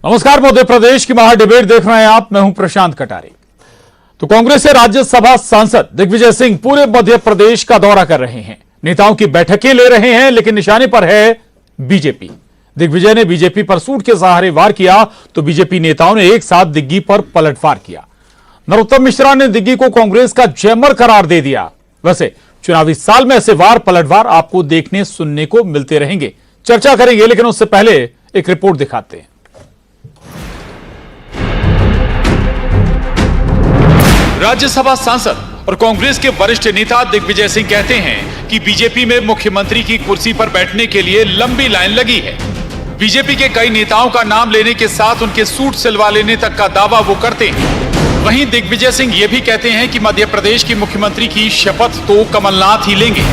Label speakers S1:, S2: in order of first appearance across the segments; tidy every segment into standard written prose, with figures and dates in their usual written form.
S1: नमस्कार, मध्य प्रदेश की महा डिबेट देख रहे हैं आप। मैं हूं प्रशांत कटारे। तो कांग्रेस से राज्यसभा सांसद दिग्विजय सिंह पूरे मध्य प्रदेश का दौरा कर रहे हैं, नेताओं की बैठकें ले रहे हैं, लेकिन निशाने पर है बीजेपी। दिग्विजय ने बीजेपी पर सूट के सहारे वार किया तो बीजेपी नेताओं ने एक साथ दिग्गी पर पलटवार किया। नरोत्तम मिश्रा ने दिग्गी को कांग्रेस का जैमर करार दे दिया। वैसे चुनावी साल में ऐसे वार पलटवार आपको देखने सुनने को मिलते रहेंगे। चर्चा करेंगे, लेकिन उससे पहले एक रिपोर्ट दिखाते हैं। राज्यसभा सांसद और कांग्रेस के वरिष्ठ नेता दिग्विजय सिंह कहते हैं कि बीजेपी में मुख्यमंत्री की कुर्सी पर बैठने के लिए लंबी लाइन लगी है। बीजेपी के कई नेताओं का नाम लेने के साथ उनके सूट सिलवा लेने तक का दावा वो करते हैं। वहीं दिग्विजय सिंह ये भी कहते हैं कि मध्य प्रदेश की मुख्यमंत्री की शपथ तो कमलनाथ ही लेंगे।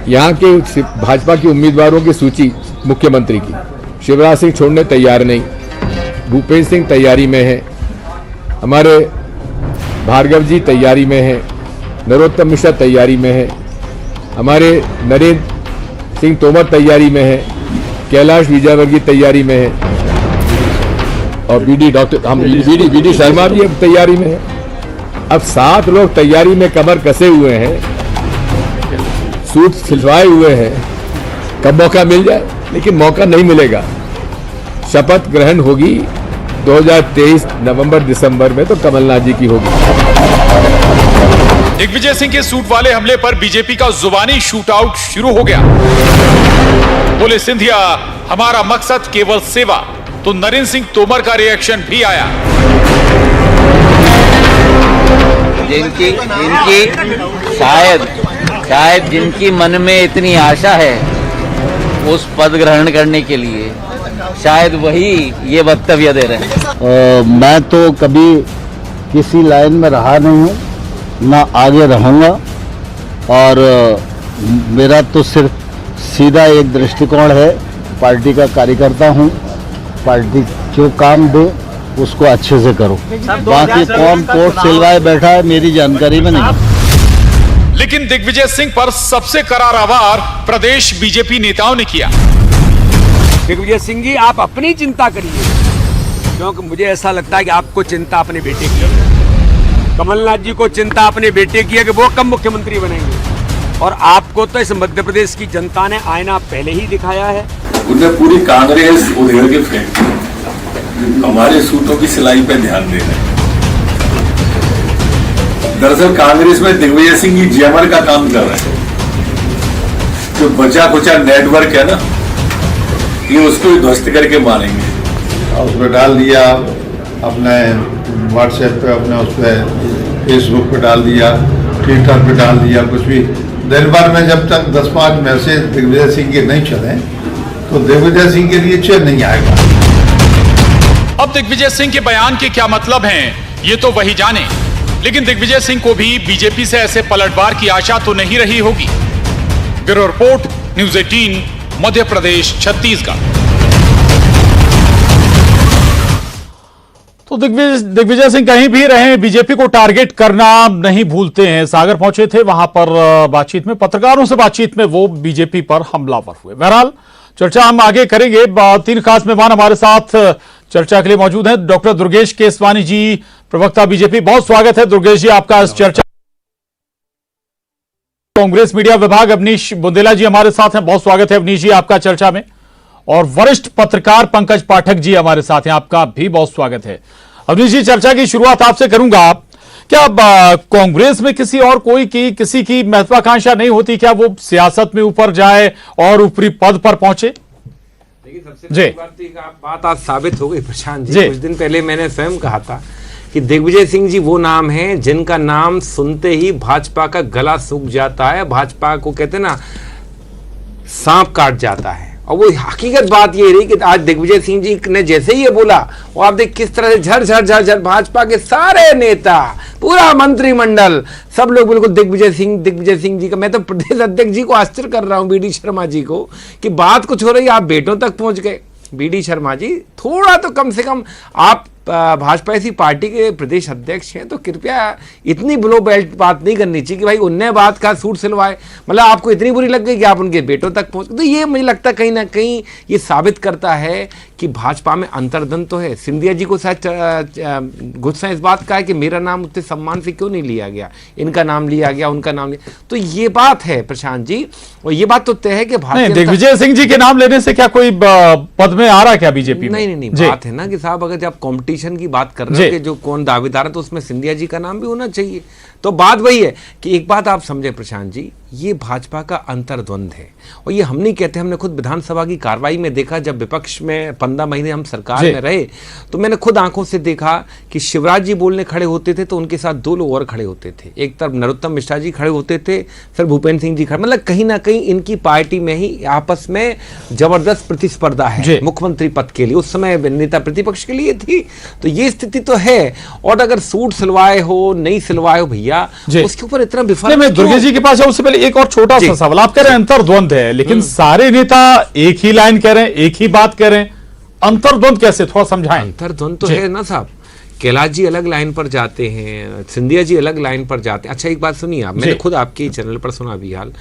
S2: यहाँ के भाजपा के उम्मीदवारों की सूची मुख्यमंत्री की, शिवराज सिंह छोड़ने तैयार नहीं, भूपेंद्र सिंह तैयारी में है, हमारे भार्गव जी तैयारी में है, नरोत्तम मिश्रा तैयारी में है, हमारे नरेंद्र सिंह तोमर तैयारी में है, कैलाश विजयवर्गीय तैयारी में है और बीडी शर्मा भी अब तैयारी में है। अब 7 लोग तैयारी में कमर कसे हुए हैं, सूट सिलवाए हुए हैं। कब मौका मिल जाए, लेकिन मौका नहीं मिलेगा। शपथ ग्रहण होगी 2023 नवंबर दिसंबर में, तो कमलनाथ जी की होगी।
S1: दिग्विजय सिंह के सूट वाले हमले पर बीजेपी का जुबानी शूटआउट शुरू हो गया। बोले सिंधिया, हमारा मकसद केवल सेवा। तो नरेंद्र सिंह तोमर का रिएक्शन भी आया।
S3: जिनकी शायद जिनकी मन में इतनी आशा है उस पद ग्रहण करने के लिए, शायद वही ये वक्तव्य दे रहे हैं।
S4: मैं तो कभी किसी लाइन में रहा नहीं हूँ, ना आगे रहूँगा, और मेरा तो सिर्फ सीधा एक दृष्टिकोण है, पार्टी का कार्यकर्ता हूँ, पार्टी जो काम दे उसको अच्छे से करो। बाकी कौन कोर्ट सिलवाए बैठा है मेरी जानकारी में नहीं।
S1: लेकिन दिग्विजय सिंह पर सबसे करारा वार प्रदेश बीजेपी नेताओं ने किया।
S5: दिग्विजय सिंह जी, आप अपनी चिंता करिए, क्योंकि मुझे ऐसा लगता है कि आपको चिंता अपने बेटे की है। कमलनाथ जी को चिंता अपने बेटे की है कि वो कब मुख्यमंत्री बनेंगे, और आपको तो इस मध्य प्रदेश की जनता ने आईना पहले ही दिखाया है।
S6: उन्हें पूरी कांग्रेस उधेड़ के फेंक, हमारे सूटों की सिलाई पे ध्यान दे रहे हैं। दरअसल कांग्रेस में दिग्विजय सिंह जी जैमर का काम कर रहे हैं। जो बचा कुचा नेटवर्क है ना, ये उसको ही ध्वस्त करके मारेंगे।
S7: उस पर डाल दिया, अपने व्हाट्सएप पे, अपने उस पर फेसबुक पे डाल दिया, ट्विटर पे डाल दिया, कुछ भी। दिन भर में जब तक 10-5 मैसेज दिग्विजय सिंह के नहीं चले तो दिग्विजय सिंह के लिए चैन नहीं आएगा।
S1: अब दिग्विजय सिंह के बयान के क्या मतलब हैं, ये तो वही जाने। लेकिन दिग्विजय सिंह को भी बीजेपी से ऐसे पलटवार की आशा तो नहीं रही होगी। Bureau report, news 18, Madhya Pradesh, Chhattisgarh. तो दिग्विजय सिंह कहीं भी रहे, बीजेपी को टारगेट करना नहीं भूलते हैं। सागर पहुंचे थे, वहां पर बातचीत में, पत्रकारों से बातचीत में वो बीजेपी पर हमलावर हुए। बहरहाल चर्चा हम आगे करेंगे। 3 खास मेहमान हमारे साथ चर्चा के लिए मौजूद हैं। डॉक्टर दुर्गेश केसवानी जी, प्रवक्ता बीजेपी, बहुत स्वागत है दुर्गेश जी आपका इस चर्चा। कांग्रेस मीडिया विभाग अवनीश बुंदेला जी हमारे साथ हैं, बहुत स्वागत है अवनीश जी आपका चर्चा में। और वरिष्ठ पत्रकार पंकज पाठक जी हमारे साथ हैं, आपका भी बहुत स्वागत है। अवनीश जी, चर्चा की शुरुआत आपसे करूंगा। क्या कांग्रेस में किसी और किसी की महत्वाकांक्षा नहीं होती, क्या वो सियासत में ऊपर जाए और ऊपरी पद पर पहुंचे?
S5: देखिए, सबसे बात आज साबित हो गई प्रशांत जी। कुछ दिन पहले मैंने स्वयं कहा था कि दिग्विजय सिंह जी वो नाम है जिनका नाम सुनते ही भाजपा का गला सूख जाता है, भाजपा को कहते हैं ना सांप काट जाता है। और वो हकीकत बात ये रही कि आज दिग्विजय सिंह जी ने जैसे ही ये बोला, वो आप देख किस तरह से झर भाजपा के सारे नेता, पूरा मंत्रिमंडल, सब लोग बिल्कुल दिग्विजय सिंह जी का। मैं तो प्रदेश अध्यक्ष जी को आश्चर्य कर रहा हूँ, बीडी शर्मा जी को, कि बात कुछ हो रही, आप बेटों तक पहुंच गए। बीडी शर्मा जी, थोड़ा तो कम से कम आप भाजपा ऐसी पार्टी के प्रदेश अध्यक्ष हैं, तो कृपया इतनी ब्लो बेल्ट बात नहीं करनी चाहिए कि भाई उनने बात का सूट सिलवाए, मतलब आपको इतनी बुरी लग गई कि आप उनके बेटों तक पहुंच। तो ये मुझे लगता है कहीं ना कहीं ये साबित करता है कि भाजपा में अंतर्द्वंद तो है। सिंधिया जी को शायद गुस्सा इस बात का है कि मेरा नाम उतने सम्मान से क्यों नहीं लिया गया, इनका नाम लिया गया, उनका नाम लिया। तो ये बात है प्रशांत जी, और ये बात तो तय है कि भारतीय
S1: दिग्विजय सिंह जी के नाम लेने से क्या कोई पद में आ रहा है क्या बीजेपी में?
S5: नहीं, बात है ना कि साहब अगर जब कंपटीशन की बात कर रहे हो कि जो कौन दावेदार है, तो उसमें सिंधिया जी का नाम भी होना चाहिए। तो बात वही है कि एक बात आप समझे प्रशांत जी, ये भाजपा का अंतर्द्वंद है, और ये हम नहीं कहते, हमने खुद विधानसभा की कार्रवाई में देखा। जब विपक्ष में 15 महीने हम सरकार में रहे, तो मैंने खुद आंखों से देखा कि शिवराज जी बोलने खड़े होते थे तो उनके साथ 2 लोग और खड़े होते थे। एक तरफ नरोत्तम मिश्रा जी खड़े होते थे, फिर भूपेंद्र सिंह जी खड़े, मतलब कहीं ना कहीं इनकी पार्टी में ही आपस में जबरदस्त प्रतिस्पर्धा है मुख्यमंत्री पद के लिए। उस समय नेता प्रतिपक्ष के लिए थी, तो ये स्थिति तो है। और अगर सूट सिलवाए हो नहीं सिलवाए हो भैया, उसके ऊपर इतना विफल।
S1: मैं दुर्गे जी के पास जाऊं उससे पहले एक और छोटा सा सवाल। आप कह रहे हैं अंतर्द्वंद है, लेकिन सारे नेता एक ही लाइन कह रहे हैं, एक ही बात कह रहे हैं, अंतर्द्वंद कैसे, थोड़ा समझाएं।
S5: अंतर्द्वंद तो है ना साहब, कैलाश जी अलग लाइन पर जाते हैं, सिंधिया जी अलग लाइन पर जाते हैं। अच्छा एक बात सुनिए आप, मैंने खुद आपके चैनल पर सुना अभी हाल,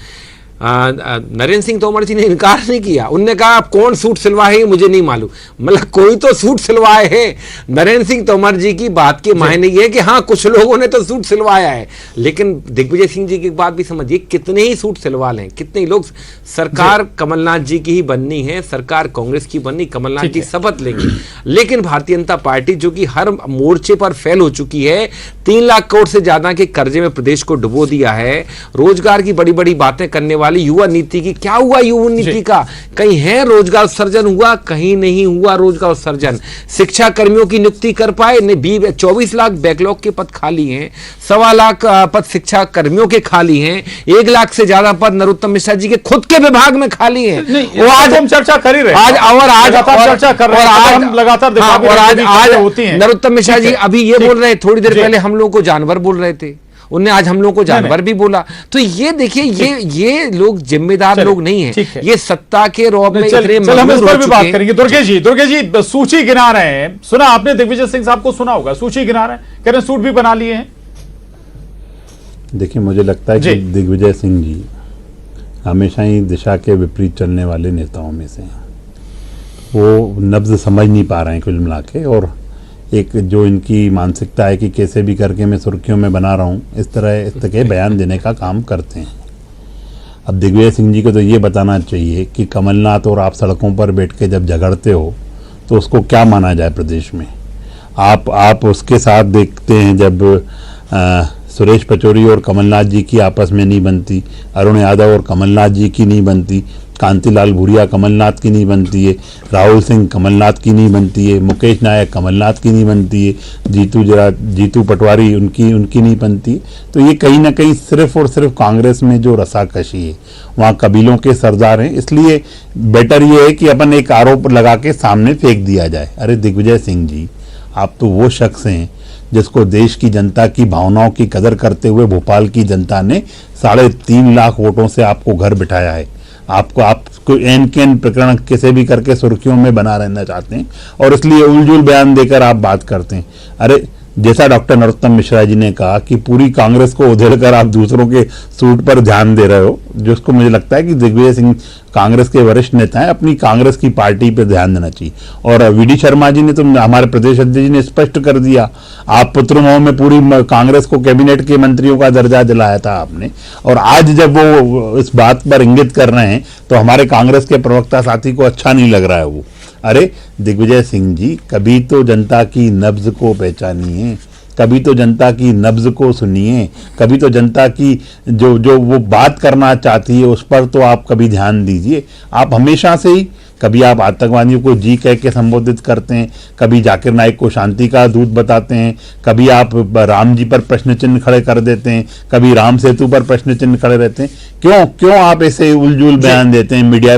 S5: नरेंद्र सिंह तोमर जी ने इनकार नहीं किया। उनने कहा आप कौन सूट सिलवाए मुझे नहीं मालूम, मतलब कोई तो सूट सिलवाए हैं। नरेंद्र सिंह तोमर जी की बात के मायने ये है कि हाँ कुछ लोगों ने तो सूट सिलवाया है, लेकिन दिग्विजय सिंह जी की बात भी समझिए, कितने ही सूट सिलवा लें, कितने ही लोग। सरकार कमलनाथ जी की ही बननी है, सरकार कांग्रेस की बननी, कमलनाथ जी शपथ लेंगे, लेकिन भारतीय जनता पार्टी जो कि हर मोर्चे पर फेल हो चुकी है, 3 लाख करोड़ से ज्यादा के कर्जे में प्रदेश को डुबो दिया है, रोजगार की बड़ी बड़ी बातें करने वाली युवा नीति की क्या हुआ? युवा नीति का कहीं है रोजगार उत्सर्जन हुआ? कहीं नहीं हुआ रोजगार उत्सर्जन। शिक्षा कर्मियों की नियुक्ति कर पाए? 24 लाख बैकलॉग के पद खाली हैं, 1.25 लाख पद शिक्षा कर्मियों के खाली हैं, 1 लाख से ज्यादा पद नरोत्तम मिश्रा जी के खुद के विभाग में खाली हैं।
S1: वो आज हम चर्चा कर ही रहे हैं, आज चर्चा कर रहे हैं, हम लगातार
S5: आज होती है। नरोत्तम मिश्रा जी अभी ये बोल रहे, थोड़ी देर पहले हम लोग को जानवर बोल रहे थे, उनने आज हम लोगों को जानवर भी बोला। तो ये देखिए, ये लोग जिम्मेदार लोग नहीं हैं, ये सत्ता के रौब में इतने
S1: हम इस पर भी बात करेंगे। दुर्गे जी सूची गिना रहे हैं, सुना आपने दिग्विजय सिंह साहब को, सुना होगा, सूची गिना रहे हैं, कह रहे हैं सूट भी बना लिए हैं।
S8: देखिए मुझे लगता है कि दिग्विजय सिंह जी हमेशा ही दिशा के विपरीत चलने वाले नेताओं में से हैं। वो नब्ज समझ नहीं पा रहे हैं कुल मिला के, और एक जो इनकी मानसिकता है कि कैसे भी करके मैं सुर्खियों में बना रहा हूँ, इस तरह के बयान देने का काम करते हैं। अब दिग्विजय सिंह जी को तो ये बताना चाहिए कि कमलनाथ और आप सड़कों पर बैठ के जब झगड़ते हो तो उसको क्या माना जाए प्रदेश में। आप उसके साथ देखते हैं जब सुरेश पचौरी और कमलनाथ जी की आपस में नहीं बनती, अरुण यादव और कमलनाथ जी की नहीं बनती, कांतिलाल भूरिया कमलनाथ की नहीं बनती है, राहुल सिंह कमलनाथ की नहीं बनती है, मुकेश नायक कमलनाथ की नहीं बनती है, जीतू पटवारी उनकी नहीं बनती है। तो ये कहीं ना कहीं सिर्फ और सिर्फ कांग्रेस में जो रसाकशी है, वहाँ कबीलों के सरदार हैं, इसलिए बेटर ये है कि अपन एक आरोप लगा के सामने फेंक दिया जाए। अरे दिग्विजय सिंह जी, आप तो वो शख्स हैं जिसको देश की जनता की भावनाओं की कदर करते हुए भोपाल की जनता ने 3.5 लाख वोटों से आपको घर बिठाया है। आपको एन केन प्रकरण कैसे भी करके सुर्खियों में बना रहना चाहते हैं, और इसलिए उलझुल बयान देकर आप बात करते हैं। अरे जैसा डॉक्टर नरोत्तम मिश्रा जी ने कहा कि पूरी कांग्रेस को उधेड़कर आप दूसरों के सूट पर ध्यान दे रहे हो, जिसको मुझे लगता है कि दिग्विजय सिंह कांग्रेस के वरिष्ठ नेता हैं, अपनी कांग्रेस की पार्टी पर ध्यान देना चाहिए। और वीडी शर्मा जी ने तो हमारे प्रदेश अध्यक्ष जी ने स्पष्ट कर दिया, आप पुत्रमोह में पूरी कांग्रेस को कैबिनेट के मंत्रियों का दर्जा दिलाया था आपने, और आज जब वो इस बात पर इंगित कर रहे हैं तो हमारे कांग्रेस के प्रवक्ता साथी को अच्छा नहीं लग रहा है वो। अरे दिग्विजय सिंह जी, कभी तो जनता की नब्ज को पहचानिए, कभी तो जनता की नब्ज को सुनिए, कभी तो जनता की जो वो बात करना चाहती है उस पर तो आप कभी ध्यान दीजिए। आप हमेशा से ही कभी आप आतंकवादियों को जी कह के संबोधित करते हैं, कभी जाकिर नाइक को शांति का दूत बताते हैं, कभी आप राम जी पर प्रश्न चिन्ह खड़े कर देते हैं, कभी राम सेतु पर प्रश्न चिन्ह खड़े रहते हैं। क्यों आप ऐसे उलझुल बयान देते हैं मीडिया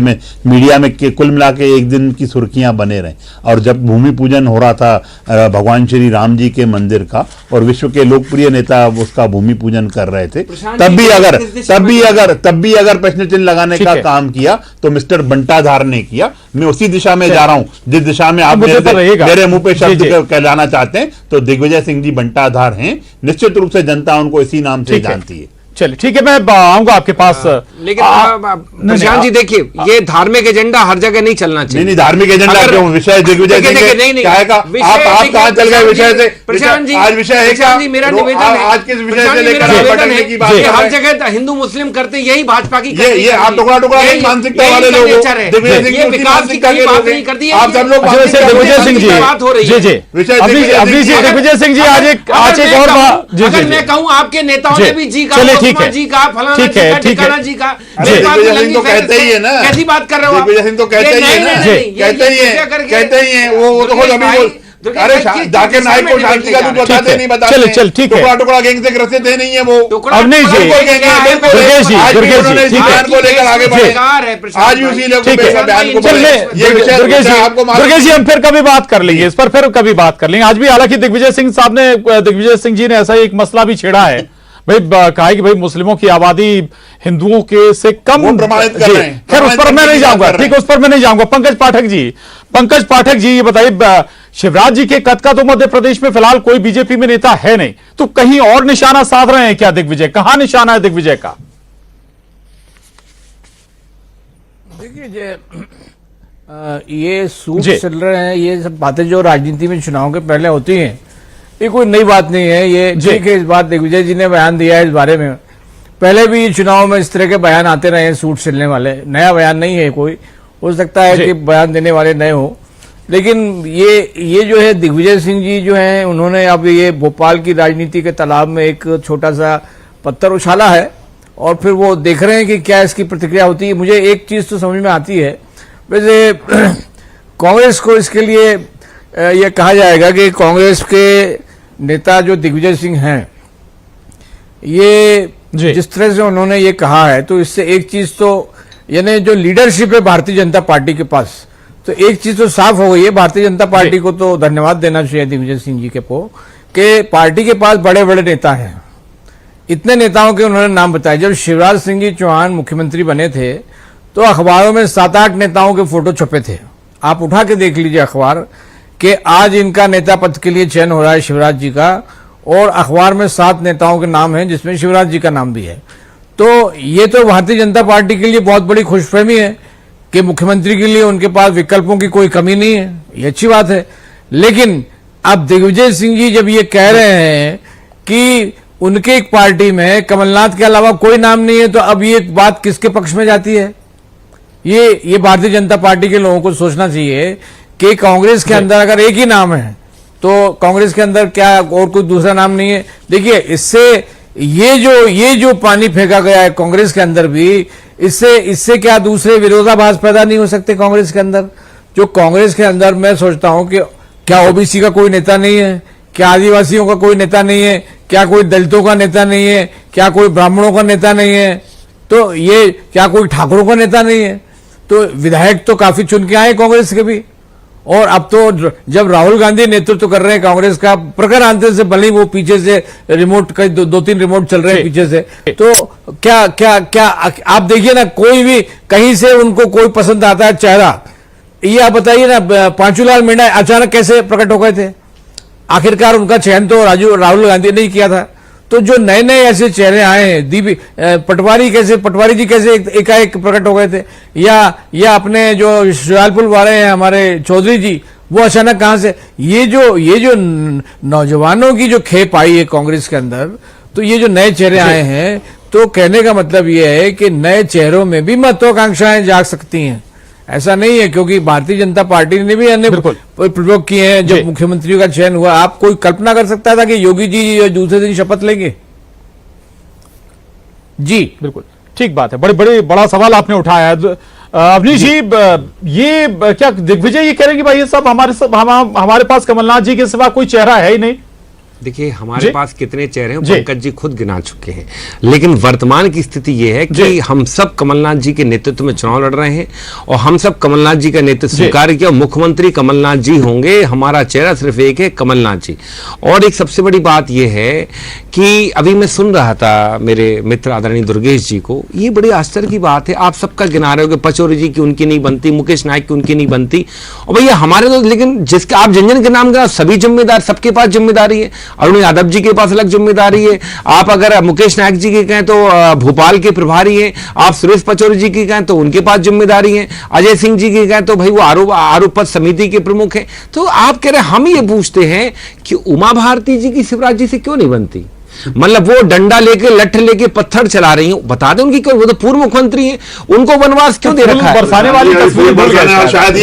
S8: में कुल मिला के एक दिन की सुर्खियां बने रहे। और जब भूमि पूजन हो रहा था भगवान श्री राम जी के मंदिर का, और विश्व के लोकप्रिय नेता उसका भूमि पूजन कर रहे थे, तब भी अगर प्रश्न चिन्ह लगाने का काम किया तो मिस्टर बंटाधार ने किया, रहेगा, मैं उसी दिशा में जा रहा हूं जिस दिशा में आप मेरे मुंह पे शब्द कहलाना चाहते हैं। तो दिग्विजय सिंह जी बंटाधार हैं, निश्चित रूप से जनता उनको इसी नाम से जानती है।
S1: चलिए ठीक है, मैं आऊंगा आपके पास।
S5: लेकिन प्रशांत जी देखिए, ये धार्मिक एजेंडा हर जगह नहीं चलना चाहिए।
S8: नहीं, धार्मिक एजेंडा क्यों? विषय दिग्विजय सिंह आप कहां चल गए विषय से?
S5: प्रशांत जी,
S8: आज विषय है,
S5: मेरा निवेदन है,
S8: आज किस विषय से लेकर
S5: हर जगह हिंदू मुस्लिम करते, यही भाजपा की
S8: ये आप टुकड़ा टुकड़ा मानसिकता वाले लोग, दिग्विजय सिंह
S5: ये विकास की बात नहीं करती है।
S8: आप सब लोग
S1: दिग्विजय सिंह जी
S5: बात हो रही है।
S1: दिग्विजय सिंह जी आज एक और बात,
S5: अगर मैं कहूँ आपके नेताओं ने भी जी का, जी का, फलाना जी का, ठिकाना जी का,
S8: दिग्विजय सिंह तो कहते ही है ना,
S5: कैसी बात कर रहे हो?
S8: दिग्विजय सिंह तो कहते ही है ना, कहते ही है वो तो खुद अभी अरे जाकिर नाइक को शांति का दूत बताते नहीं, बताते
S1: चल ठीक है,
S8: टुकड़ा टुकड़ा गैंग से ग्रसित है नहीं है वो।
S1: अब नहीं जी, दुर्गेश
S8: को लेकर आगे बढ़े, आज भी उसी लोग बयान को ये विषय
S1: दुर्गेश जी हम फिर कभी बात कर लेंगे इस पर, फिर कभी बात कर लेंगे। आज भी हालांकि दिग्विजय सिंह जी ने ऐसा एक मसला भी छेड़ा है, भाई कहा है कि भाई मुस्लिमों की आबादी हिंदुओं के से कम
S8: प्रमाणित कर रहे हैं।
S1: खैर उस पर मैं नहीं जाऊंगा, ठीक है, उस पर मैं नहीं जाऊंगा। पंकज पाठक जी ये बताइए, शिवराज जी के कद का तो मध्य प्रदेश में फिलहाल कोई बीजेपी में नेता है नहीं, तो कहीं और निशाना साध रहे हैं क्या दिग्विजय? कहां निशाना है दिग्विजय का?
S9: देखिए ये सूट चल रहे हैं, ये सब बातें जो राजनीति में चुनाव के पहले होती हैं, ये कोई नई बात नहीं है। ये ठीक है, इस बात दिग्विजय जी ने बयान दिया है इस बारे में, पहले भी चुनाव में इस तरह के बयान आते रहे हैं सूट सिलने वाले, नया बयान नहीं है कोई। हो सकता है कि बयान देने वाले नए हो, लेकिन ये जो है दिग्विजय सिंह जी जो हैं, उन्होंने अब ये भोपाल की राजनीति के तालाब में एक छोटा सा पत्थर उछाला है और फिर वो देख रहे हैं कि क्या इसकी प्रतिक्रिया होती है। मुझे एक चीज तो समझ में आती है, वैसे कांग्रेस को इसके लिए ये कहा जाएगा कि कांग्रेस के नेता जो दिग्विजय सिंह हैं, ये जिस तरह से उन्होंने ये कहा है, तो इससे एक चीज तो यानी जो लीडरशिप है भारतीय जनता पार्टी के पास, तो एक चीज तो साफ हो गई है। भारतीय जनता पार्टी को तो धन्यवाद देना चाहिए दिग्विजय सिंह जी के कि पार्टी के पास बड़े बड़े नेता हैं। इतने नेताओं के उन्होंने नाम बताए। जब शिवराज सिंह जी चौहान मुख्यमंत्री बने थे तो अखबारों में 7-8 नेताओं के फोटो छपे थे। आप उठा के देख लीजिए अखबार कि आज इनका नेता पद के लिए चयन हो रहा है शिवराज जी का, और अखबार में 7 नेताओं के नाम हैं जिसमें शिवराज जी का नाम भी है। तो ये तो भारतीय जनता पार्टी के लिए बहुत बड़ी खुशफहमी है कि मुख्यमंत्री के लिए उनके पास विकल्पों की कोई कमी नहीं है, ये अच्छी बात है। लेकिन अब दिग्विजय सिंह जी जब ये कह रहे हैं कि उनके एक पार्टी में कमलनाथ के अलावा कोई नाम नहीं है, तो अब ये बात किसके पक्ष में जाती है? ये भारतीय जनता पार्टी के लोगों को सोचना चाहिए कि कांग्रेस के अंदर अगर एक ही नाम है तो कांग्रेस के अंदर क्या और कोई दूसरा नाम नहीं है? देखिए इससे ये जो पानी फेंका गया है कांग्रेस के अंदर भी, इससे क्या दूसरे विरोधाभास पैदा नहीं हो सकते कांग्रेस के अंदर? जो कांग्रेस के अंदर मैं सोचता हूं कि क्या ओबीसी का कोई नेता नहीं है, क्या आदिवासियों का कोई नेता नहीं है, क्या कोई दलितों का नेता नहीं है, क्या कोई ब्राह्मणों का नेता नहीं है, तो ये क्या कोई ठाकुरों का नेता नहीं है? तो विधायक तो काफी चुन के आए कांग्रेस के भी, और अब तो जब राहुल गांधी नेतृत्व कर रहे हैं कांग्रेस का, प्रखर आंतरिक से भले वो पीछे से रिमोट कई 2-3 रिमोट चल रहे हैं पीछे से, तो क्या आप देखिए ना, कोई भी कहीं से उनको कोई पसंद आता है चेहरा, ये आप बताइए ना, पांचूलाल मीणा अचानक कैसे प्रकट हो गए थे? आखिरकार उनका चयन तो राहुल गांधी ने ही किया था। तो जो नए नए ऐसे चेहरे आए हैं, पटवारी जी कैसे एकाएक प्रकट हो गए थे, या अपने जो शुजालपुर वाले हैं हमारे चौधरी जी, वो अचानक कहां से? ये जो नौजवानों की जो खेप आई है कांग्रेस के अंदर, तो ये जो नए चेहरे आए हैं, तो कहने का मतलब ये है कि नए चेहरों में भी महत्वाकांक्षाएं जाग सकती हैं। ऐसा नहीं है, क्योंकि भारतीय जनता पार्टी ने भी अन्य प्रयोग किए हैं। जब मुख्यमंत्रियों का चयन हुआ, आप कोई कल्पना कर सकता था कि योगी जी दूसरे दिन शपथ लेंगे? जी
S1: बिल्कुल ठीक बात है, बड़ा सवाल आपने उठाया। अवनीश जी, ये क्या दिग्विजय ये कह रहे हैं कि भाई ये सब हमारे पास कमलनाथ जी के सिवा कोई चेहरा है ही नहीं?
S5: देखिए हमारे
S1: जी।
S5: पास कितने चेहरे हैं
S1: जी।
S5: पंकज जी खुद गिना चुके हैं, लेकिन वर्तमान की स्थिति ये है
S1: जी।
S5: कि हम सब कमलनाथ जी के नेतृत्व में चुनाव लड़ रहे हैं और हम सब कमलनाथ जी का नेतृत्व स्वीकार किया। मुख्यमंत्री कमलनाथ जी होंगे, हमारा चेहरा सिर्फ एक है, कमलनाथ जी। और एक सबसे बड़ी बात यह है कि अभी मैं सुन रहा था मेरे मित्र आदरणीय दुर्गेश जी को, ये बड़ी आश्चर्य की बात है, आप सबका गिना रहे हो कि पचौरी जी की उनकी नहीं बनती, मुकेश नायक की उनकी नहीं बनती, और भैया हमारे तो, लेकिन जिसके आप जन के नाम गिना सभी जिम्मेदार, सबके पास जिम्मेदारी है। अरुण यादव जी के पास अलग जिम्मेदारी है, आप अगर मुकेश नायक जी की कहें तो भोपाल के प्रभारी हैं, आप सुरेश पचौरी जी की कहें तो उनके पास जिम्मेदारी है, अजय सिंह जी की कहें तो भाई वो आरोप पद समिति के प्रमुख हैं। तो आप कह रहे हम ये पूछते हैं कि उमा भारती जी की शिवराज जी से क्यों नहीं बनती? मतलब वो डंडा लेके लठ लेके पत्थर चला रही हूं, बता दें उनकी क्यों, वो तो पूर्व मुख्यमंत्री हैं, उनको वनवास क्यों दे रखा है?
S1: बरसाने वाली तस्वीर भूल गए
S10: शायद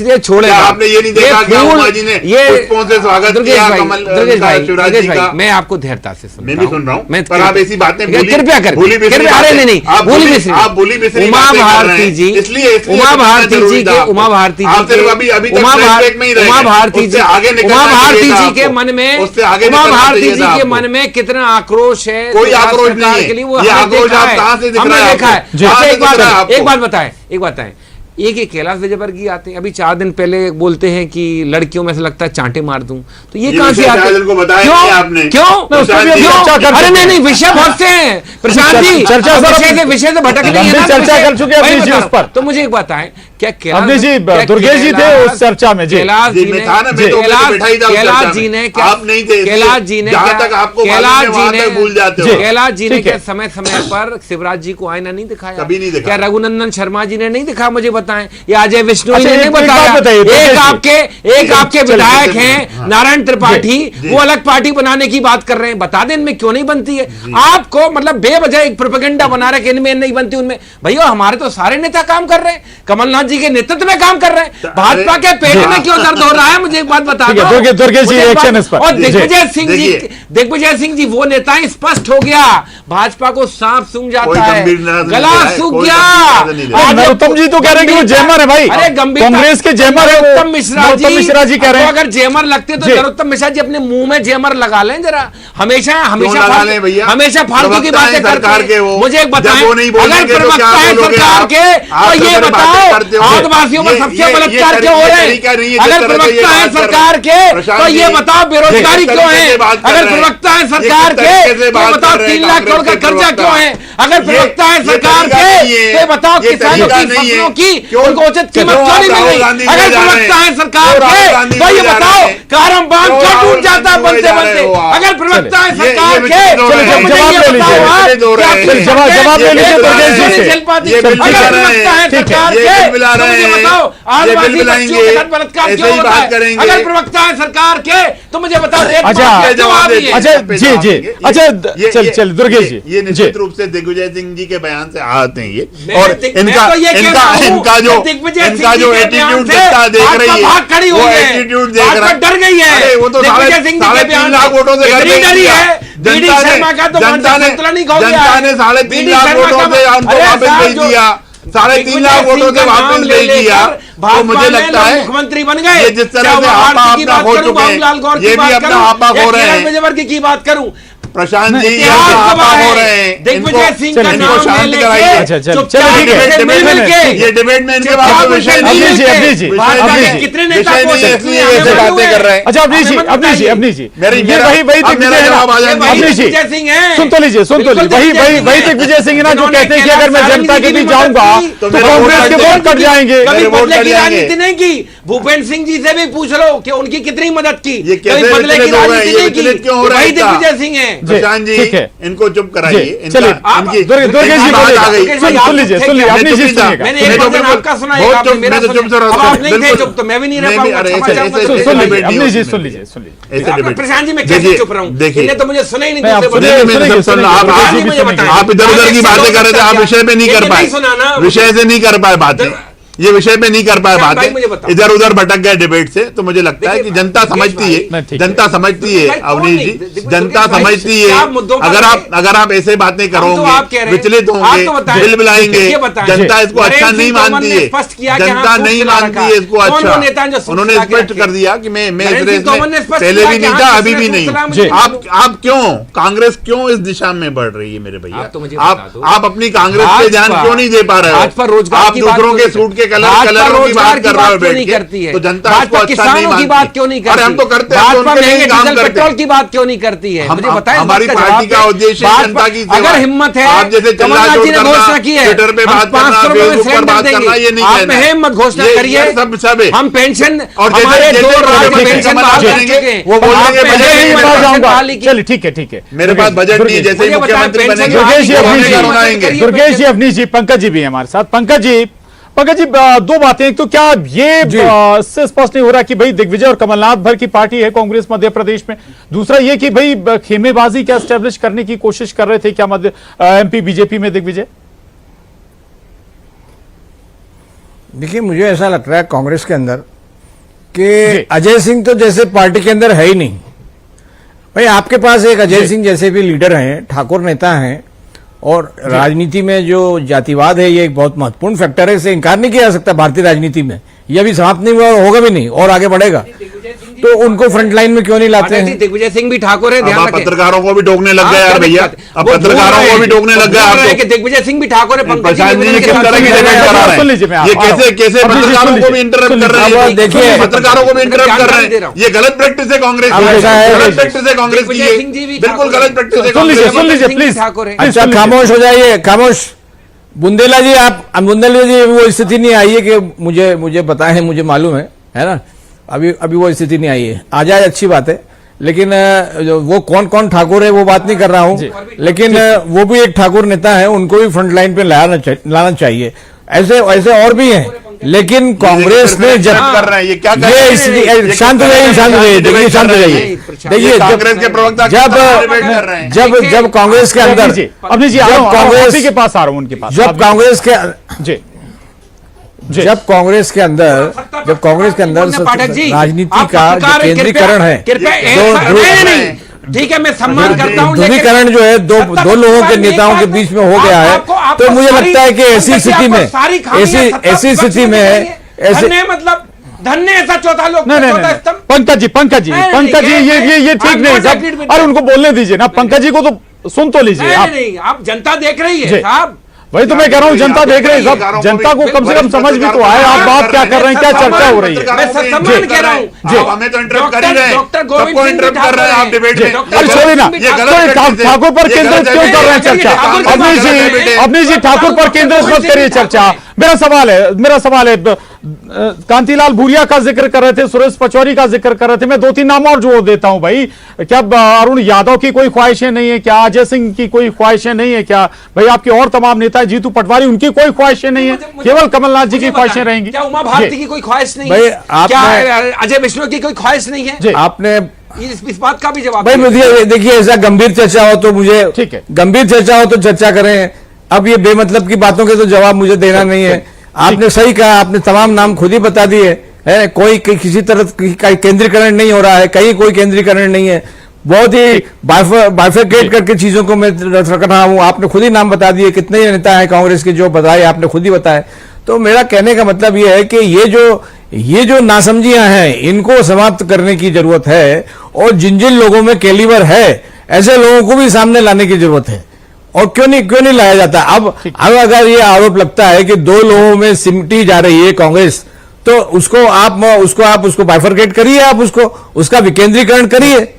S10: ये
S5: छोड़े,
S10: आपने ये नहीं देखा कि उमा जी ने पुष्पों से स्वागत किया
S5: दुर्गेश भाई, मैं आपको धैर्यता से
S10: मैं भी सुन रहा हूँ,
S5: मैं
S10: पर आप ऐसी बातें
S5: कृपया कर उमा भारती जी, उमा भारती जी के उमा भारती जी के मन में, उमा भारती जी के मन में कितना आक्रोश है
S10: कोई आक्रोश नहीं है,
S5: वो
S10: ये आक्रोश आप कहां से दिख रहा है?
S5: हमने देखा है।
S10: अच्छा,
S5: एक बात बताएं, एक कैलाश विजयवर्गीय आते हैं, अभी 4 दिन पहले बोलते हैं कि लड़कियों में से लगता है चांटे मार दूं, तो ये कहां से आते हैं? क्यों? अरे नहीं, विषय बहुत से हैं प्रशांत जी, विषय से भटक नहीं है,
S1: चर्चा कर चुके हैं अपनी उस पर।
S5: तो मुझे एक बताएं, क्या
S1: अवनीश जी, दुर्गेश जी थे उस चर्चा में?
S5: कैलाश जी ने क्या समय समय पर शिवराज जी को आईना नहीं दिखाया?
S10: कभी नहीं दिखाया।
S5: क्या रघुनंदन शर्मा जी ने नहीं दिखाया? मुझे बताएं, या अजय विष्णु जी ने नहीं
S1: एक बात बताइए,
S5: बताया? एक आपके विधायक हैं नारायण त्रिपाठी, वो अलग पार्टी बनाने की बात कर रहे हैं, बता दें इनमें क्यों नहीं बनती है? आपको मतलब बेवजह एक प्रोपेगेंडा बना रहे कि इनमें नहीं बनती, उनमें। भैया हमारे तो सारे नेता काम कर रहे हैं, कमलनाथ जी के नेतृत्व में काम कर रहे हैं, भाजपा के पेट में क्यों दर्द हो रहा है? मुझे एक बात बता दो।
S1: दुर्गेश जी एक्शन इस पर।
S5: और दिग्विजय सिंह जी वो नेता है, स्पष्ट हो गया, भाजपा को सांप सूंघ जाता है, गला सूख गया।
S1: नरोत्तम जी तो कह रहे हैं कि वो जैमर है भाई,
S5: अरे गंभीर
S1: कांग्रेस के जैमर है
S5: नरोत्तम मिश्रा जी
S1: कह रहे हैं।
S5: अगर जैमर लगते तो नरोत्तम मिश्रा जी अपने मुंह में जैमर लगा लें जरा, हमेशा फालतू की बातें करते हैं। मुझे एक बताएं, अगर प्रवक्ता है सरकार के तो ये बताओ आदिवासियों पर सबसे बलात्कार क्यों हो रहे हैं? अगर प्रवक्ता है सरकार के तो ये बताओ बेरोजगारी क्यों है? अगर प्रवक्ता है सरकार के तो बताओ 3 लाख करोड़ का कर्जा क्यों है? अगर प्रवक्ता है सरकार के तो बताओ किसानों की फसलों की उनको उचित कीमत क्यों नहीं मिल रही? अगर प्रवक्ता है सरकार के तो ये बताओ कारम बांध क्यों टूट जाता है बनते बनते? अगर प्रवक्ता है सरकार के
S1: जवाब ले लीजिए दुर्गेश जी से।
S5: अगर प्रवक्ता है सरकार के तो मुझे बताओ आदिवासी बच्चियों के साथ बलात्कार क्यों होता है? अगर प्रवक्ता है सरकार के तो मुझे बताओ रेप माफिया जवाब दिए।
S1: अच्छा जी अच्छा चल दुर्गेश जी,
S10: ये निश्चित रूप से दिग्विजय सिंह जी के बयान से आते हैं ये,
S5: मैं
S10: और
S5: तो
S10: इनका जो एटीट्यूड देख रही है, वो एटीट्यूड देख रहा है,
S5: डर गई है।
S10: वो तो 3.5 लाख वोटों से घर गई है। जनता ने 3.5 लाख वोटों से उनको वापस भेज दिया, 3.5 लाख वोटों से वापस भेज दिया। तो मुझे लगता है
S5: मुख्यमंत्री बन गए।
S10: ये जिस तरह से आपा अपना खो चुके हैं, ये भी अपना आपा खो रहे हैं।
S5: की बात करूं,
S10: प्रशांत जी आपा हो रहे हैं,
S5: दिग्विजय सिंह का नाम
S10: शांत
S5: लेके
S10: कराइए। ये डिबेट में इनके पास विषय नहीं है,
S5: कितने
S10: विषय नहीं है, इसलिए ऐसे बातें कर रहे हैं।
S1: अच्छा अवनीश जी सुन तो लीजिए वही दिग्विजय सिंह ना जो कहते हैं कि अगर मैं जनता के बीच जाऊंगा तो कांग्रेस के वोट कट जाएंगे।
S5: कभी बदले की राजनीति नहीं की, भूपेंद्र सिंह जी से भी पूछ लो कि उनकी कितनी मदद की, कभी बदले की राजनीति नहीं की, वही दिग्विजय सिंह है।
S10: प्रशांत जी इनको चुप कराइए।
S1: दुर्गेश जी सुन लीजिए अपनी चीज सुनिएगा।
S5: मैंने एक बार आपका सुना है, आपने मेरा सुना, अब आप नहीं थे चुप तो मैं भी नहीं रह पाऊंगा।
S1: सुन लीजिए अपनी चीज सुन लीजिए
S5: प्रशांत जी मैं कैसे चुप रहा हूँ? इन्हें तो मुझे सुना ही नहीं।
S10: आप इधर उधर की बातें कर रहे थे, आप विषय पे नहीं कर पाए, विषय से नहीं कर पाए बातें। ये विषय पे नहीं कर पाए
S5: भाई मुझे
S10: बातें,
S5: बताओ।
S10: इधर उधर भटक गए डिबेट से। तो मुझे लगता है कि
S5: देखिए,
S10: जनता समझती है,
S1: नहीं, ठीक
S10: जनता समझती है
S5: भाई, कौन
S10: अवनीश
S5: नहीं?
S10: जी,
S5: देखो,
S10: जनता
S5: भाई,
S10: समझती
S5: क्या
S10: है।
S5: मुद्दों पर
S10: अगर आप ऐसे बातें
S5: आप कह
S10: करोगे,
S5: रहे हैं।
S10: विचलित
S5: आप
S10: होंगे,
S5: तो बताएं।
S10: बिल बिलाएंगे,
S5: ये बताएं।
S10: जनता इसको अच्छा
S5: नरेंद्र
S10: नहीं
S5: सिंह तोमर
S10: मानती
S5: ने
S10: है,
S5: स्पष्ट किया कि
S10: जनता
S5: हाँ,
S10: नहीं
S5: सूप खिला
S10: मानती
S5: रखा।
S10: है इसको
S5: कौन
S10: अच्छा।
S5: वो नेता है जो सूप
S10: उन्होंने
S5: खिला के
S10: स्पष्ट
S5: रखे?
S10: कर दिया कि मैं इस
S5: नरेंद्र
S10: रेस
S5: सिंह तोमर ने
S10: में
S5: स्पष्ट
S10: पहले
S5: किया
S10: भी
S5: कि
S10: नहीं
S5: हाँ,
S10: था,
S5: किसने
S10: अभी भी
S5: सूप
S10: नहीं।
S5: खिलाया मुझे
S10: आप क्यों, कांग्रेस क्यों इस दिशा में बढ़ रही है मेरे भैया?
S5: आप तो मुझे बता दो।
S10: आप अपनी कांग्रेस पे ध्यान
S5: भाजपा-
S10: क्यों नहीं दे पा रहे हो?
S5: भाजपा रोजगार
S10: आप
S5: की बात
S10: दूसरों
S5: क्यों
S10: के
S5: नहीं
S10: सूट के
S5: करती? भाजपा
S10: कलरों की
S5: रोजगार
S10: बात
S5: की
S10: कर रहे हो
S5: बात क्यों
S10: बैठ
S5: नहीं
S10: के,
S5: करती है?
S10: तो जनता
S5: भाजपा
S10: इसको अच्छा
S5: किसानों
S10: नहीं
S5: की
S10: मानती।
S5: बात क्यों नहीं करती?
S10: अरे हम तो करते हैं,
S5: भाजपा
S10: उनके लिए
S5: महंगे
S10: काम
S5: डीजल
S10: करते
S5: पेट्रोल
S10: हैं।
S5: की बात क्यों नहीं करती है? मुझे बताएं।
S10: हमारी
S5: इसका
S10: पार्टी
S5: जवाब
S10: का
S5: दें।
S10: उद्देश्य
S5: भाजपा-
S10: जनता की सेवा
S5: अगर
S10: है।
S5: हिम्मत है,
S10: आप जैसे
S5: कमलनाथ जी ने
S10: चिल्ला-चोट
S5: घोषणा
S10: करना,
S5: की है,
S10: ट्विटर पे
S5: हम
S10: बात करना,
S5: 500 रुपए में
S10: फेसबुक पर
S5: सिलेंडर
S10: बात
S5: देंगे।
S10: करना, ये नहीं
S5: आप
S10: कहना
S5: में
S10: है।
S5: हिम्मत घोषणा
S10: ये
S5: करिए।
S10: सब है।
S5: हम पेंशन
S10: और जैसे-
S5: हमारे
S10: जैसे
S5: 2 राज्य
S10: मुख्यमंत्री
S5: पेंशन
S10: कमलनाथ
S5: बहाल कर
S10: बनेंगे,
S5: चुके हैं।
S10: वो बोलेंगे
S5: आप में
S10: बजट
S5: है
S10: नहीं
S5: हिम्मत
S10: बना
S5: पेंशन
S10: जाऊंगा।
S5: बहाली की।
S1: चलिए ठीक है, ठीक है।
S10: मेरे पास बजट नहीं, जैसे ही
S5: मुझे बताएं,
S10: मुख्यमंत्री
S5: पेंशन
S10: बनेंगे,
S1: दुर्गेश जी,
S5: बहाली
S1: अवनीश
S5: की
S1: जी,
S5: मदद करिए।
S1: दुर्गेश जी, अवनीश जी, पंकज जी भी हैं हमारे साथ। पंकज जी, दो बातें। एक तो क्या ये इससे स्पष्ट नहीं हो रहा कि भाई दिग्विजय और कमलनाथ भर की पार्टी है कांग्रेस मध्य प्रदेश में। दूसरा ये कि भाई खेमेबाजी क्या एस्टेब्लिश करने की कोशिश कर रहे थे क्या मध्य एमपी बीजेपी में दिग्विजय?
S9: देखिए, मुझे ऐसा लगता है कांग्रेस के अंदर कि अजय सिंह तो जैसे पार्टी के अंदर है ही नहीं। भाई, आपके पास एक अजय सिंह जैसे भी लीडर हैं, ठाकुर नेता हैं, और राजनीति में जो जातिवाद है ये एक बहुत महत्वपूर्ण फैक्टर है, इसे इंकार नहीं किया जा सकता भारतीय राजनीति में। ये अभी समाप्त नहीं हुआ और होगा भी नहीं और आगे बढ़ेगा। तो उनको फ्रंट लाइन में क्यों नहीं लाते हैं?
S5: दिग्विजय सिंह भी ठाकुर है, ध्यान
S10: अब
S5: रखें।
S10: पत्रकारों को भी टोकने लग गए यार भैया, अब पत्रकारों को भी टोकने लग गए आप तो।
S5: कि दिग्विजय सिंह भी ठाकुर है, पंकज जी
S10: प्रशांत जी
S5: निवेदन के
S10: किस
S5: साथ
S10: तरह की
S5: सुन
S10: डिबेट
S5: लीजिए।
S10: करा रहे
S1: सुन लीजिए, मैं
S10: हैं? ये
S1: आ रहा हूं।
S10: कैसे
S1: अवनीश जी,
S10: पत्रकारों
S1: सुन
S10: को भी
S1: लीजिए,
S10: इंटरप्ट
S1: सुन
S10: कर रहे
S1: लीजिए।
S10: हैं?
S9: अब देखिए,
S10: पत्रकारों को भी इंटरप्ट कर रहे
S5: दे रहा
S10: हैं। ये गलत प्रैक्टिस है कांग्रेस
S9: अब ऐसा है,
S10: की, गलत प्रैक्टिस है कांग्रेस की,
S5: दिग्विजय सिंह जी भी
S10: ये बिल्कुल
S5: ठाकुर
S10: गलत
S5: है।
S10: प्रैक्टिस है
S1: सुन लीजिए,
S10: कांग्रेस
S1: सुन लीजिए,
S5: सिंह
S1: प्लीज।
S5: ठाकुर है।
S9: अच्छा, खामोश हो जाइए, खामोश। बुंदेला जी, बुंदेला जी, वो स्थिति नहीं आई है कि मुझे पता है, मुझे मालूम है ना? अभी वो स्थिति नहीं आई है। आ जाए, अच्छी बात है, लेकिन वो कौन कौन ठाकुर है वो बात नहीं कर रहा हूं, लेकिन वो भी एक ठाकुर नेता है, उनको भी फ्रंट लाइन पे लाना चाहिए। ऐसे और भी हैं, लेकिन कांग्रेस ने जब
S10: कर रहे हैं, ये क्या कर
S9: ये
S10: रहे हैं?
S9: स्थिति, शांत हो जाइए, शांत हो जाइए, देखिए, शांत हो जाइए। देखिए,
S10: कांग्रेस के प्रवक्ता
S9: जब कांग्रेस के अंदर,
S1: अवनीश जी, कांग्रेस के पास आ रहा हूं, उनके पास।
S9: जब कांग्रेस के
S1: जी
S9: जब कांग्रेस के अंदर
S5: पाठक जी,
S9: राजनीति
S5: आप
S9: का
S5: पत्रकार
S9: जो
S5: हैं,
S9: केंद्रीकरण है,
S5: नहीं, ठीक है, मैं सम्मान करता हूं, लेकिन
S9: ध्रुवीकरण जो है दो लोगों के नेताओं के बीच में हो गया है, तो मुझे लगता है कि ऐसी स्थिति में
S5: धन्य मतलब धन्य ऐसा चौथा लोग
S1: नहीं, पंकज जी, ये ठीक नहीं साहब। अरे उनको बोलने दीजिए ना, पंकज जी को तो सुन तो लीजिए आप।
S5: नहीं, आप जनता देख रही है साहब।
S1: वही तो मैं कह रहा हूँ, जनता देख रही है सब, जनता को कम से कम समझ भी तो आए आप बात क्या कर रहे हैं, क्या चर्चा हो रही है।
S5: मैं सम्मान कह रहा हूँ,
S10: हमें तो इंटरप्ट कर ही रहे हैं,
S5: डॉक्टर गोविंद
S10: सबको
S5: सिंह
S10: इंटरप्ट कर रहे हैं आप डिबेट में।
S1: अरे छोड़िए ना, ठाकुर पर केंद्रित क्यों कर रहे हैं चर्चा? अवनीश जी, ठाकुर पर केंद्रित मत करिए चर्चा। मेरा सवाल है, कांतिलाल भूरिया का जिक्र कर रहे थे, सुरेश पचौरी का जिक्र कर रहे थे, मैं 2-3 नाम और जोड़ देता हूं भाई। क्या अरुण यादव की कोई ख्वाहिशें नहीं है क्या? अजय सिंह की कोई ख्वाहिशें नहीं है क्या? भाई आपके और तमाम नेता, जीतू पटवारी, उनकी कोई ख्वाहिशें नहीं है, केवल कमलनाथ जी की ख्वाहिशें रहेंगी।
S5: क्या उमा भारती की कोई ख्वाहिश नहीं
S9: भाई,
S5: है? क्या अजय विष्णु की कोई ख्वाहिश नहीं है?
S9: आपने
S5: इस बात का भी जवाब
S9: भाई देखिए, ऐसा गंभीर चर्चा हो तो मुझे, ठीक है, गंभीर चर्चा हो तो चर्चा करें। अब ये बेमतलब की बातों के तो जवाब मुझे देना नहीं है। आपने सही कहा, आपने तमाम नाम खुद ही बता दिए है, कोई किसी तरह का केंद्रीकरण नहीं हो रहा है, कहीं कोई केंद्रीकरण नहीं है, बहुत ही बाइफरकेट करके चीजों को मैं रख रहा हूं। आपने खुद ही नाम बता दिए, कितने नेता हैं कांग्रेस के जो बताए, आपने खुद ही बताए। तो मेरा कहने का मतलब यह है कि ये जो नासमझियां हैं, इनको समाप्त करने की जरूरत है, और जिन लोगों में कैलिबर है, ऐसे लोगों को भी सामने लाने की जरूरत है। और क्यों नहीं लाया जाता? अब अगर ये आरोप लगता है कि 2 लोगों में सिमटी जा रही है कांग्रेस, तो उसको बाइफरकेट करिए, आप उसका विकेंद्रीकरण करिए।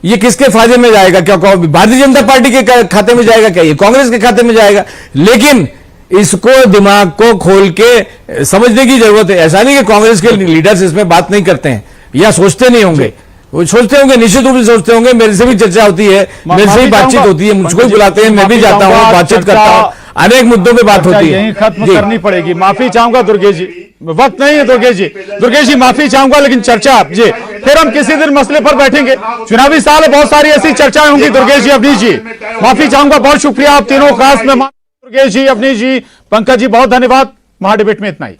S9: ये किसके फायदे में जाएगा? क्या भारतीय जनता पार्टी के खाते में जाएगा? क्या ये कांग्रेस के खाते में जाएगा? लेकिन इसको दिमाग को खोल के समझने की जरूरत है। ऐसा नहीं कि कांग्रेस के लीडर्स इसमें बात नहीं करते हैं या सोचते नहीं होंगे, वो सोचते होंगे, निश्चित रूप से सोचते होंगे। मेरे से भी चर्चा होती है, मेरे से भी बातचीत होती है, मुझको भी बुलाते हैं, मैं भी जाता हूँ, बातचीत करता हूँ, अनेक मुद्दों पे बात होती है।
S1: यही खत्म करनी पड़ेगी। माफी चाहूंगा दुर्गेश जी, वक्त नहीं है दुर्गेश जी माफी चाहूंगा, लेकिन चर्चा जी फिर हम किसी दिन मसले पर बैठेंगे। चुनावी साल है, बहुत सारी ऐसी चर्चाएं होंगी। दुर्गेश जी, अवनीश जी, माफी चाहूंगा, बहुत शुक्रिया आप तीनों खास मेहमान दुर्गेश जी, अवनीश जी, पंकज जी, बहुत धन्यवाद। महाडिबेट में इतना ही।